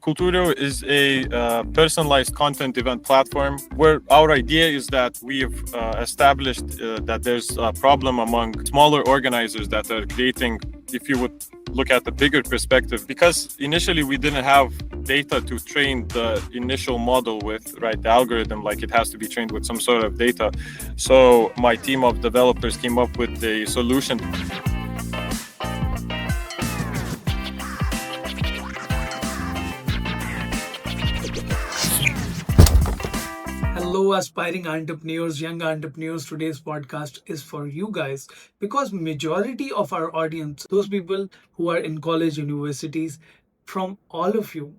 Culturio is a personalized content event platform where our idea is that we've established that there's a problem among smaller organizers that are creating, if you would look at the bigger perspective, because initially we didn't have data to train the initial model with, right? The algorithm, like it has to be trained with some sort of data. So my team of developers came up with a solution. Hello, aspiring entrepreneurs, young entrepreneurs. Today's podcast is for you guys because majority of our audience, those people who are in college, universities, from all of you,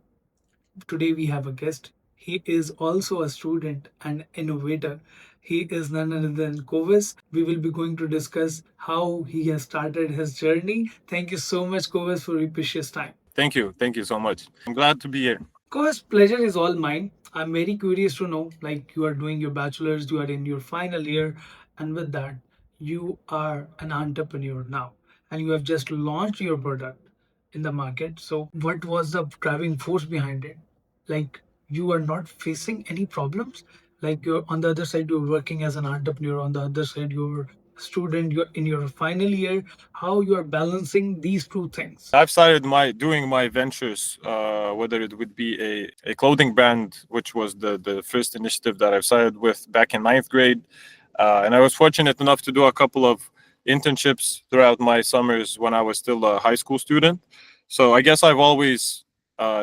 today we have a guest. He is also a student and innovator. He is none other than Kovas. We will be going to discuss how he has started his journey. Thank you so much, Kovas, for your precious time. Thank you. Thank you so much. I'm glad to be here. Course, pleasure is all mine. I'm very curious to know, like you are doing your bachelor's, you are in your final year, and with that, you are an entrepreneur now, and you have just launched your product in the market. So, what was the driving force behind it? Like you are not facing any problems. Like you're on the other side, you're working as an entrepreneur. On the other side, you're a student. You're in your final year. How you are balancing these two things? I've started doing my ventures, whether it would be a clothing brand, which was the first initiative that I've started with back in ninth grade. And I was fortunate enough to do a couple of internships throughout my summers when I was still a high school student. So I guess I've always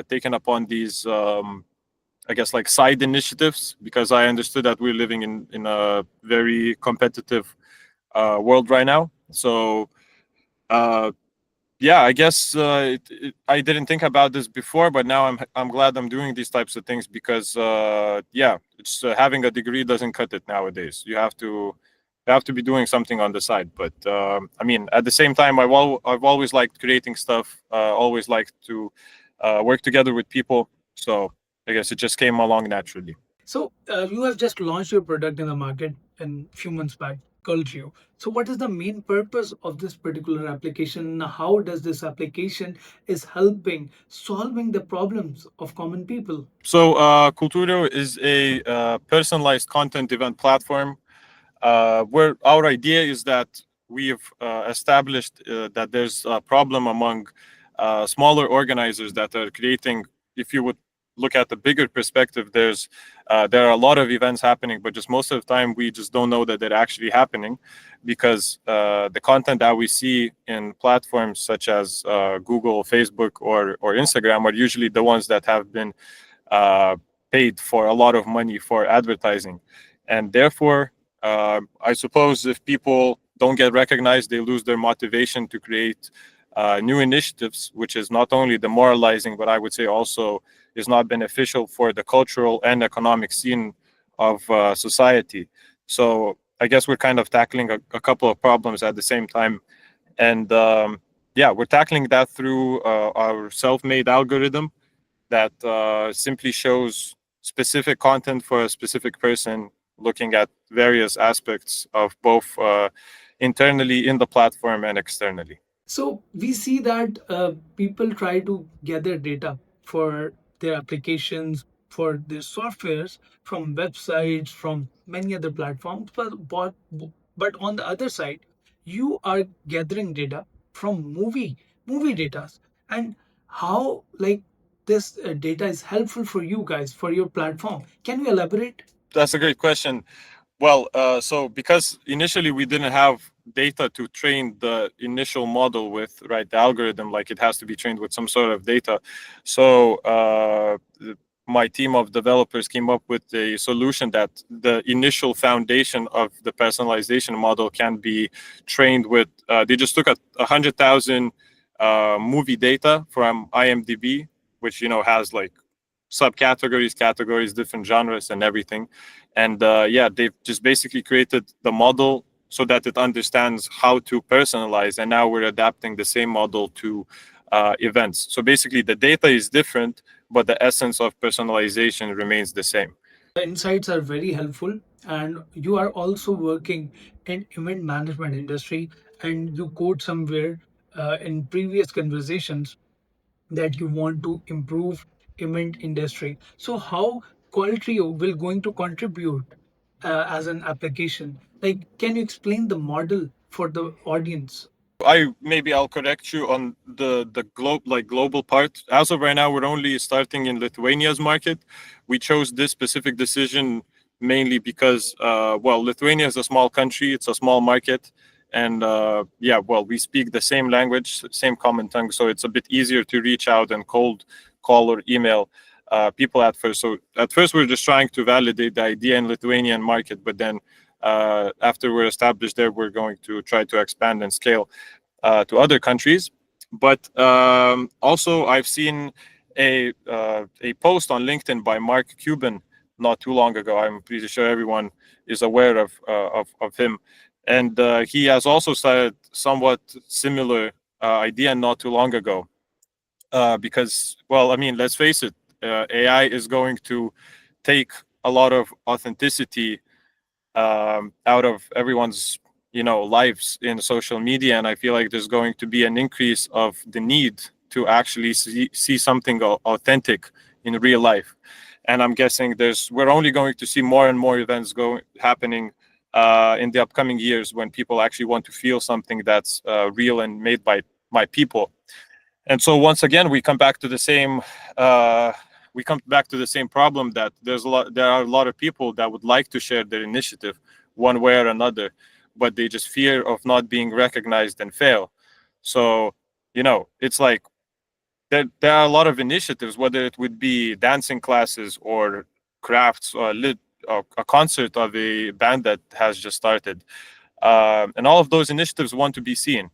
taken upon these, I guess, like side initiatives, because I understood that we're living in a very competitive world right now. So uh, yeah, I guess I didn't think about this before, but now I'm glad I'm doing these types of things, because yeah, it's having a degree doesn't cut it nowadays. You have to be doing something on the side. But I mean, at the same time, I've always liked creating stuff. Always liked to work together with people. So I guess it just came along naturally. So you have just launched your product in the market in few months back, Culturio. So what is the main purpose of this particular application? How does this application is helping solving the problems of common people? So Culturio is a personalized content event platform where our idea is that we've established that there's a problem among smaller organizers that are creating, if you would look at the bigger perspective, there are a lot of events happening, but just most of the time we just don't know that they're actually happening, because the content that we see in platforms such as Google, Facebook, or Instagram are usually the ones that have been uh, paid for a lot of money for advertising. And therefore, I suppose if people don't get recognized, they lose their motivation to create new initiatives, which is not only demoralizing, but I would say also is not beneficial for the cultural and economic scene of society. So I guess we're kind of tackling a couple of problems at the same time. And yeah, we're tackling that through our self-made algorithm that simply shows specific content for a specific person, looking at various aspects of both internally in the platform and externally. So we see that people try to gather data for their applications, for their softwares from websites, from many other platforms. But on the other side, you are gathering data from movie data, and how like this data is helpful for you guys for your platform. Can you elaborate? That's a great question. Well, so because initially we didn't have data to train the initial model with, right? The algorithm, like it has to be trained with some sort of data. So my team of developers came up with a solution that the initial foundation of the personalization model can be trained with. They just took 100,000 movie data from IMDb, which has like subcategories, categories, different genres, and everything. And yeah, they've just basically created the model so that it understands how to personalize. And now we're adapting the same model to events. So basically, the data is different, but the essence of personalization remains the same. The insights are very helpful, and you are also working in event management industry, and you quote somewhere in previous conversations that you want to improve event industry. So how Qualtrio will going to contribute as an application? Like, can you explain the model for the audience? I'll correct you on the global part. As of right now, we're only starting in Lithuania's market. We chose this specific decision mainly because well, Lithuania is a small country, it's a small market, and yeah, well, we speak the same language, same common tongue, so it's a bit easier to reach out and cold call or email people at first. So at first, we're just trying to validate the idea in Lithuanian market, but then after we're established there, we're going to try to expand and scale to other countries. But also, I've seen a post on LinkedIn by Mark Cuban not too long ago. I'm pretty sure everyone is aware of him, and he has also started somewhat similar idea not too long ago. Because, well, I mean, let's face it, AI is going to take a lot of authenticity out of everyone's lives in social media, and I feel like there's going to be an increase of the need to actually see something authentic in real life. And I'm guessing we're only going to see more and more events happening in the upcoming years when people actually want to feel something that's real and made by people. And so once again, uh, we come back to the same problem, that there are a lot of people that would like to share their initiative one way or another, but they just fear of not being recognized and fail. So it's like there are a lot of initiatives, whether it would be dancing classes or crafts or a concert of a band that has just started, and all of those initiatives want to be seen,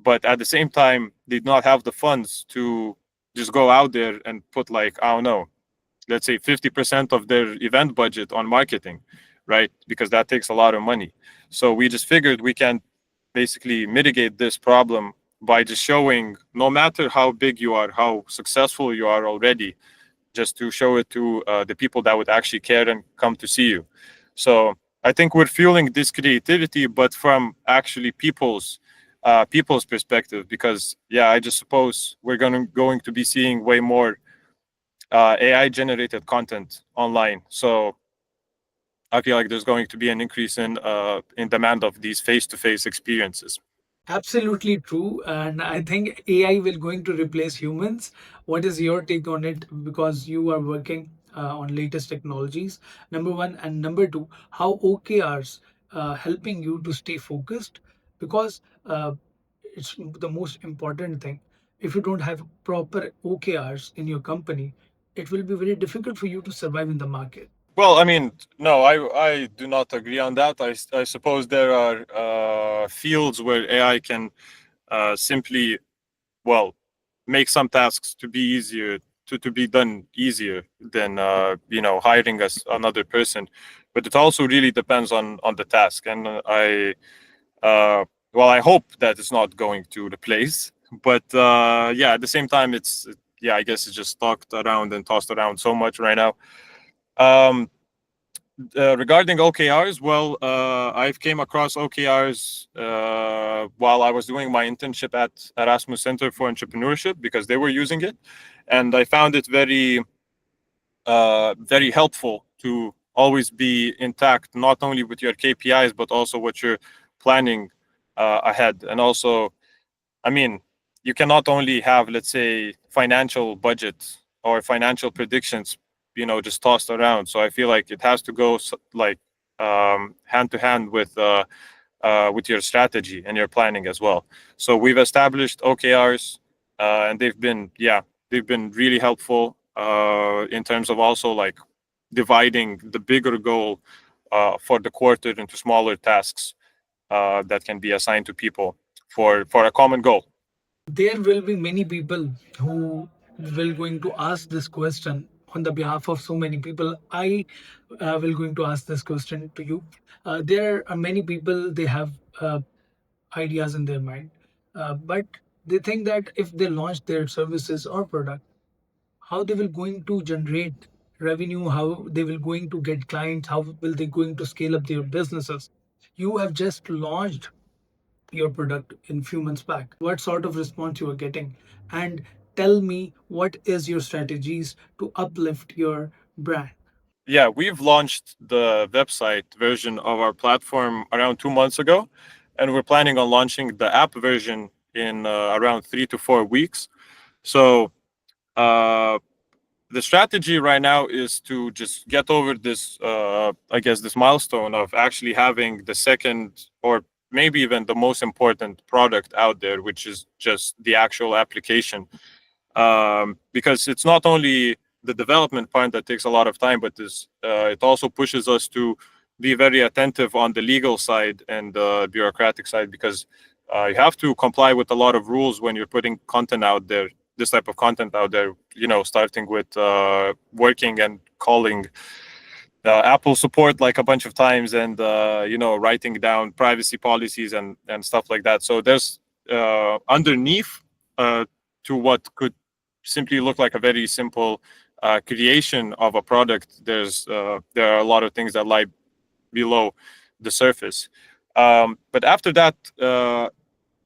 but at the same time they do not have the funds to just go out there and put, like, I don't know, let's say 50% of their event budget on marketing, right? Because that takes a lot of money. So we just figured we can basically mitigate this problem by just showing, no matter how big you are, how successful you are already, just to show it to the people that would actually care and come to see you. So I think we're fueling this creativity, but from actually people's perspective, because yeah, I just suppose we're going to be seeing way more AI generated content online. So I feel like there's going to be an increase in demand of these face to face experiences. Absolutely true. And I think AI will going to replace humans. What is your take on it? Because you are working on latest technologies. Number one, and number two, how OKRs helping you to stay focused? Because it's the most important thing. If you don't have proper OKRs in your company, it will be very difficult for you to survive in the market. Well, I mean, no, I do not agree on that. I suppose there are fields where AI can simply, well, make some tasks to be easier to be done easier than hiring another person. But it also really depends on the task, and uh, well, I hope that it's not going to replace. But yeah, at the same time, yeah, I guess it's just talked around and tossed around so much right now. Um, Regarding OKRs, well, I've came across OKRs while I was doing my internship at Erasmus Center for Entrepreneurship, because they were using it, and I found it very helpful to always be intact, not only with your KPIs but also what you're planning ahead. And also, I mean, you can not only have, let's say, financial budget or financial predictions, just tossed around. So I feel like it has to go like hand to hand with your strategy and your planning as well. So we've established OKRs, and they've been really helpful in terms of also like dividing the bigger goal for the quarter into smaller tasks that can be assigned to people for a common goal. There will be many people who will going to ask this question on the behalf of so many people. I will going to ask this question to you. There are many people, they have ideas in their mind, but they think that if they launch their services or product, how they will going to generate revenue, how they will going to get clients, how will they going to scale up their businesses. You have just launched your product in few months back. What sort of response you are getting, and tell me what is your strategies to uplift your brand. Yeah, we've launched the website version of our platform around 2 months ago, and we're planning on launching the app version in around 3 to 4 weeks. So uh, the strategy right now is to just get over this, I guess, this milestone of actually having the second or maybe even the most important product out there, which is just the actual application. Because it's not only the development part that takes a lot of time, but it also pushes us to be very attentive on the legal side and the bureaucratic side, because you have to comply with a lot of rules when you're putting content out there, this type of content out there, starting with working and calling Apple support like a bunch of times, and writing down privacy policies and stuff like that. So there's underneath to what could simply look like a very simple creation of a product. There are a lot of things that lie below the surface. But after that,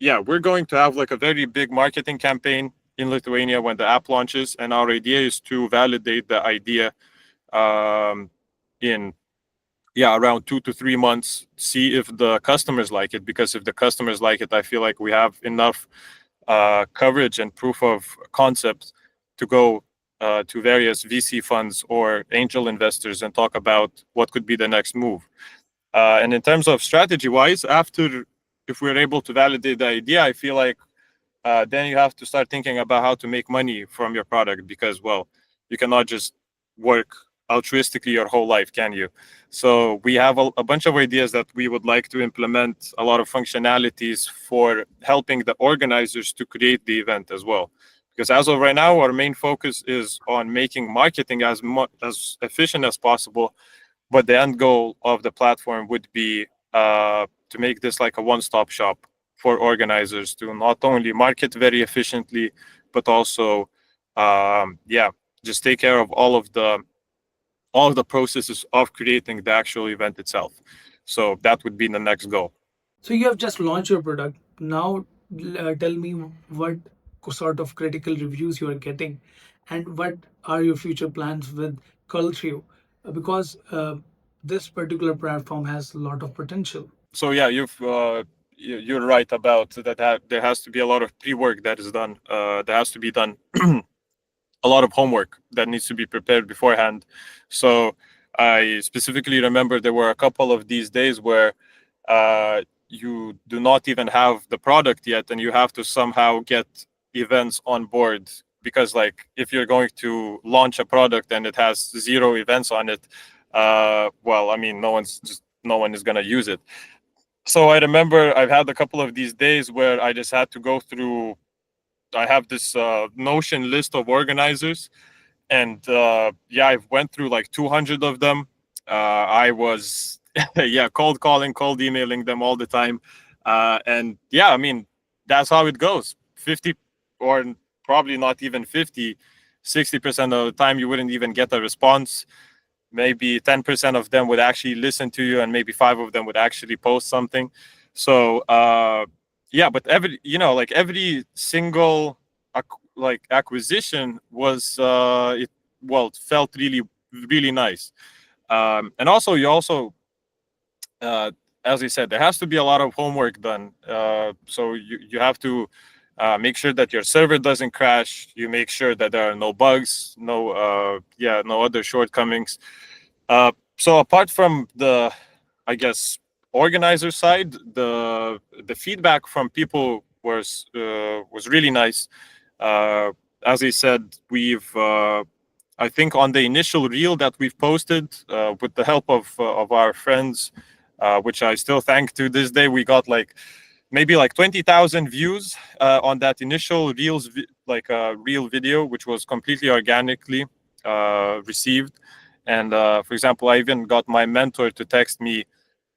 yeah, we're going to have like a very big marketing campaign in Lithuania when the app launches, and our idea is to validate the idea um, in around 2 to 3 months, see if the customers like it. Because if the customers like it, I feel like we have enough coverage and proof of concept to go to various VC funds or angel investors and talk about what could be the next move. And in terms of strategy wise, after, if we're able to validate the idea, I feel like then you have to start thinking about how to make money from your product, because, well, you cannot just work altruistically your whole life, can you? So we have a bunch of ideas that we would like to implement, a lot of functionalities for helping the organizers to create the event as well. Because as of right now, our main focus is on making marketing as efficient as possible, but the end goal of the platform would be to make this like a one-stop shop for organizers to not only market very efficiently, but also, yeah, just take care of all of the processes of creating the actual event itself. So that would be the next goal. So you have just launched your product. Now, tell me what sort of critical reviews you are getting, and what are your future plans with Culturio? Because this particular platform has a lot of potential. So yeah, you're right about that. There has to be a lot of pre-work that is done. There has to be done a lot of homework that needs to be prepared beforehand. So I specifically remember there were a couple of these days where you do not even have the product yet, and you have to somehow get events on board. Because, like, if you're going to launch a product and it has zero events on it, well, I mean, no one is gonna use it. So I remember I've had a couple of these days where I just had to go through. I have this Notion list of organizers, and yeah, I've went through like 200 of them. I was yeah, cold calling, cold emailing them all the time, and yeah, I mean, that's how it goes. 50, or probably not even 50, 60% of the time you wouldn't even get a response. Maybe 10% of them would actually listen to you, and maybe 5 of them would actually post something. So yeah, but every single like acquisition was it felt really, really nice. And also, you also uh, as I said, there has to be a lot of homework done. So you have to make sure that your server doesn't crash. You make sure that there are no bugs, no other shortcomings. So apart from the, I guess, organizer side, the feedback from people was really nice. Uh, as I said, I think on the initial reel that we've posted, with the help of our friends, which I still thank to this day, we got like maybe like 20,000 views on that initial real video, which was completely organically received. And for example, I even got my mentor to text me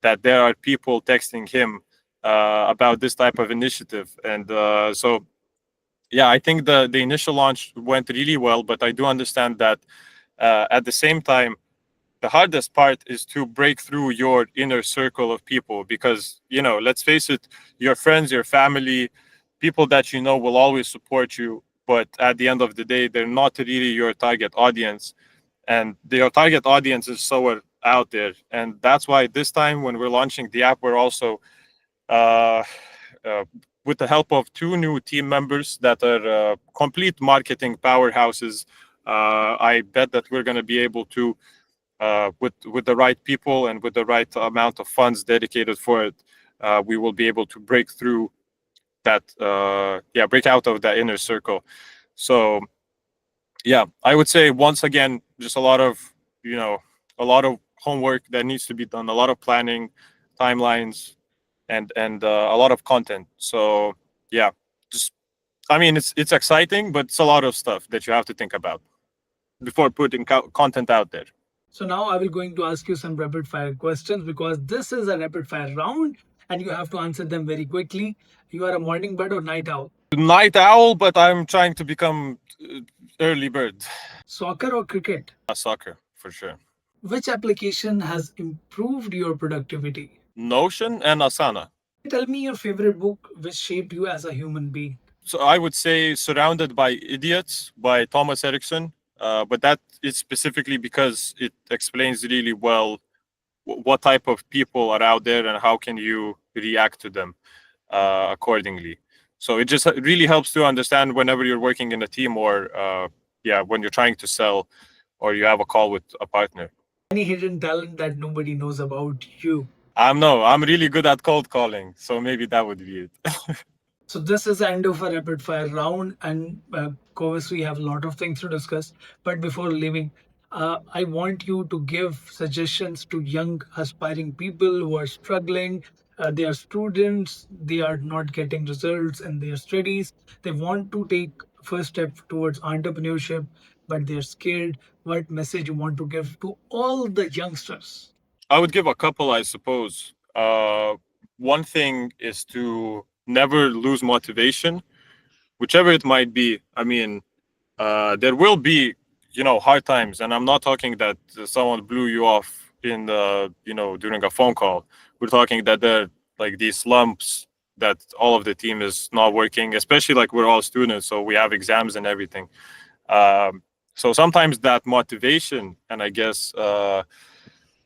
that there are people texting him about this type of initiative. And so yeah, I think the initial launch went really well, but I do understand that at the same time, the hardest part is to break through your inner circle of people, because, let's face it, your friends, your family, people that will always support you. but at the end of the day, they're not really your target audience, and your target audience is somewhere out there. And that's why this time when we're launching the app, we're also uh, uh, with the help of two new team members that are complete marketing powerhouses. I bet that we're going to be able to, with the right people and with the right amount of funds dedicated for it, we will be able to break through that, break out of that inner circle. So yeah, I would say once again, just you know, a lot of homework that needs to be done, a lot of planning, timelines, and a lot of content. So yeah, just I mean, it's exciting, but it's a lot of stuff that you have to think about before putting content out there. So now I will going to ask you some rapid fire questions because this is a rapid fire round and you have to answer them very quickly. You are a morning bird or night owl? Night owl, but I'm trying to become early bird. Soccer or cricket? Soccer for sure. Which application has improved your productivity? Notion and Asana. Tell me your favorite book which shaped you as a human being. So I would say Surrounded by Idiots by Thomas Erickson. But that is specifically because it explains really well what type of people are out there and how can you react to them accordingly. So it just really helps to understand whenever you're working in a team or when you're trying to sell or you have a call with a partner. Any hidden talent that nobody knows about you? I'm really good at cold calling, so maybe that would be it. So this is the end of a rapid fire round, and Kovas, we have a lot of things to discuss. But before leaving, I want you to give suggestions to young aspiring people who are struggling. They are students. They are not getting results in their studies. They want to take first step towards entrepreneurship, but they're scared. What message you want to give to all the youngsters? I would give a couple, I suppose. One thing is to never lose motivation, whichever it might be. I mean, there will be, hard times, and I'm not talking that someone blew you off in the, during a phone call. We're talking that there are like these slumps that all of the team is not working, especially like we're all students, so we have exams and everything. So sometimes that motivation, and I guess,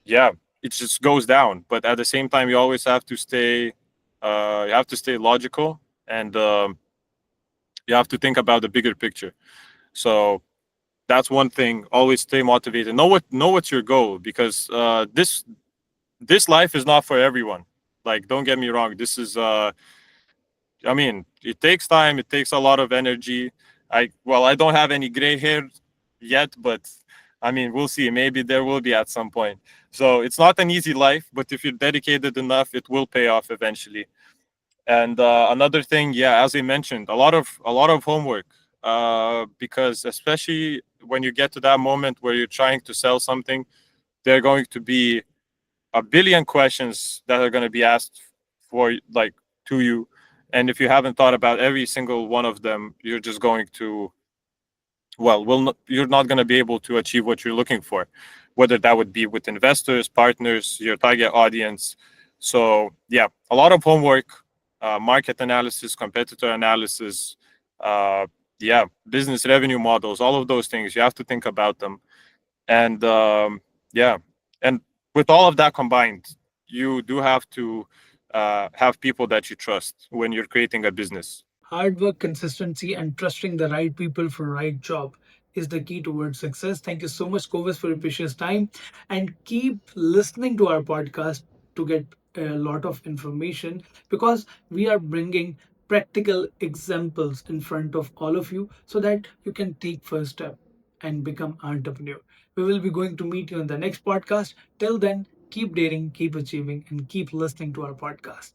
yeah, it just goes down. But at the same time, you always have to stay, logical, and you have to think about the bigger picture. So that's one thing. Always stay motivated. Know what's your goal, because this life is not for everyone. Like, don't get me wrong. This is I mean, it takes time. It takes a lot of energy. I don't have any gray hair yet, but I mean, we'll see. Maybe there will be at some point. So it's not an easy life, but if you're dedicated enough, it will pay off eventually. And another thing, yeah, as I mentioned, a lot of homework, because especially when you get to that moment where you're trying to sell something, there are going to be a billion questions that are going to be asked for, like, to you, and if you haven't thought about every single one of them, you're just going to, you're not going to be able to achieve what you're looking for, whether that would be with investors, partners, your target audience. So yeah, a lot of homework, market analysis, competitor analysis, business revenue models, all of those things. You have to think about them, and yeah, and with all of that combined, you do have to have people that you trust when you're creating a business. Hard work, consistency, and trusting the right people for right job is the key towards success. Thank you so much, Kovas, for your precious time. And keep listening to our podcast to get a lot of information because we are bringing practical examples in front of all of you so that you can take first step and become entrepreneur. We will be going to meet you in the next podcast. Till then, keep daring, keep achieving, and keep listening to our podcast.